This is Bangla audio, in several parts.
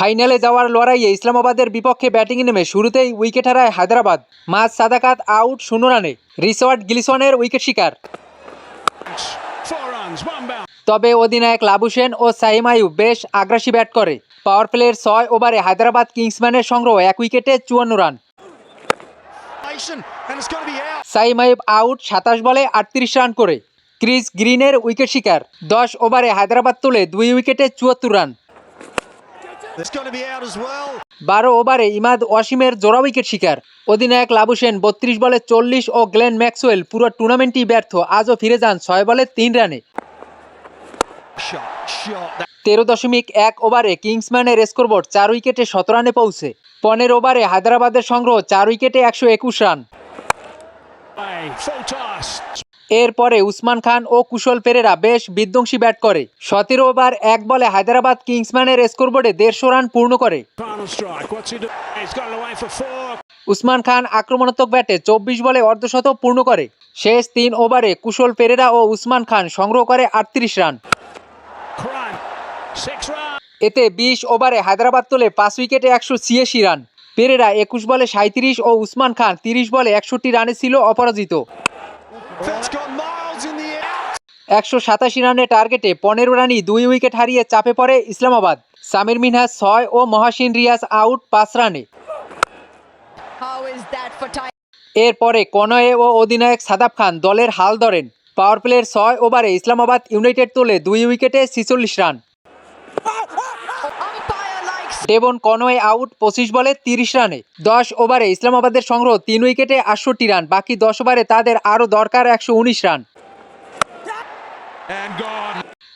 ফাইনালে যাওয়ার লড়াইয়ে ইসলামাবাদের বিপক্ষে ব্যাটিংয়ে নেমে শুরুতেই উইকেট হারায় হায়দ্রাবাদ। মাঝ সাদাকাত আউট 0 রানে, রিচার্ড গিলসনের উইকেট শিকার। তবে অধিনায়ক লাবুশেন ও সাইম আইয়ুব বেশ আগ্রাসী ব্যাট করে। পাওয়ার প্লের 6 ওভারে হায়দ্রাবাদ কিংসম্যানের সংগ্রহ 1 উইকেটে 54 রান। সাইম আইয়ুব আউট 27 বলে 38 রান করে। ক্রিস গ্রিনের উইকেট শিকার। 10 ওভারে হায়দ্রাবাদ তোলে 2 উইকেটে 74 রান। 12 ওভারে ইমাদ ওয়াসিমের জোড়া উইকেট শিকার। অধিনায়ক লাবুশেন 32 বলে 40 ও গ্লেন ম্যাক্সওয়েল পুরো টুর্নামেন্টই ব্যর্থ, আজও ফিরে যান 6 বলে 3 রানে। 13.1 ওভারে কিংসম্যানের স্কোরবোর্ড 4 উইকেটে 17 রানে পৌঁছে। 15 ওভারে হায়দ্রাবাদের সংগ্রহ 4 উইকেটে 121 রান। এরপরে উসমান খান ও কুশল পেরেরা বেশ বিধ্বংসী ব্যাট করে। 17 ওভার 1 বলে হায়দ্রাবাদ কিংসম্যানের স্কোরবোর্ডে 150 রান পূর্ণ করে। উসমান খান আক্রমণাত্মক ব্যাটে 24 বলে অর্ধশতক পূর্ণ করে। শেষ 3 ওভারে কুশল পেরেরা ও উসমান খান সংগ্রহ করে 38 রান। এতে 20 ওভারে হায়দ্রাবাদ তোলে 5 উইকেটে 186 রান। পেরেরা 21 বলে 37 ও উসমান খান 30 বলে 61 রানে ছিল অপরাজিত। 187 রানের টার্গেটে 15 রানই 2 উইকেট হারিয়ে চাপে পড়ে ইসলামাবাদ। সামির মিনহাজ 6 ও মহাসিন রিয়াজ আউট 5 রানে। এরপরে কনওয়ে ও অধিনায়ক সাদাব খান দলের হাল ধরেন। পাওয়ার প্লের 6 ওভারে ইসলামাবাদ ইউনাইটেড তোলে 2 উইকেটে 46 রান। ডেভন কনওয়ে আউট 25 বলে 30 রানে। 10 ওভারে ইসলামাবাদের সংগ্রহ 3 উইকেটে 68 রান। বাকি 10 ওভারে তাদের আরও দরকার 119 রান।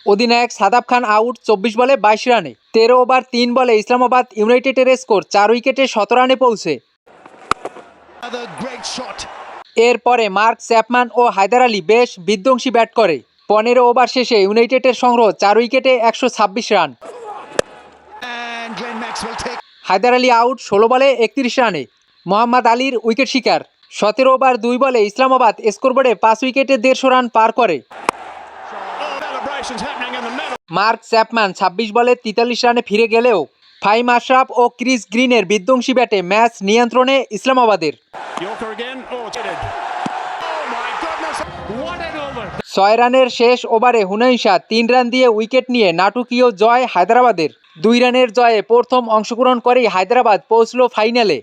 অধিনায়ক সাদাব খান আউট 24 বলে 22 রানে। 13 ওভার 3 বলে ইসলামাবাদ ইউনাইটেডের স্কোর 4 উইকেটে 17 রানে পৌঁছে। এরপরে মার্ক চ্যাপম্যান ও হায়দার আলী বেশ বিধ্বংসী ব্যাট করে। 15 ওভার শেষে ইউনাইটেডের সংগ্রহ 4 উইকেটে 126 রান। হায়দার আলী আউট 16 বলে 31 রানে। মোহাম্মদ আলীর উইকেট শিকার। 17 ওভার 2 বলে ইসলামাবাদ স্কোরবোর্ডে 5 উইকেটে 150 রান পার করে। মার্ক চ্যাপম্যান 26 বলে 43 রানে ফিরে গেলেও ফাহিম আশরাফ ও ক্রিস গ্রিনের বিধ্বংসী ব্যাটে ম্যাচ নিয়ন্ত্রণে ইসলামাবাদের। 6 রানের শেষ ওভারে হুনাইন শাহ 3 রান দিয়ে উইকেট নিয়ে নাটকীয় জয় হায়দ্রাবাদের। 2 রানের জয়ে প্রথম অংশগ্রহণ করেই হায়দ্রাবাদ পৌঁছল ফাইনালে।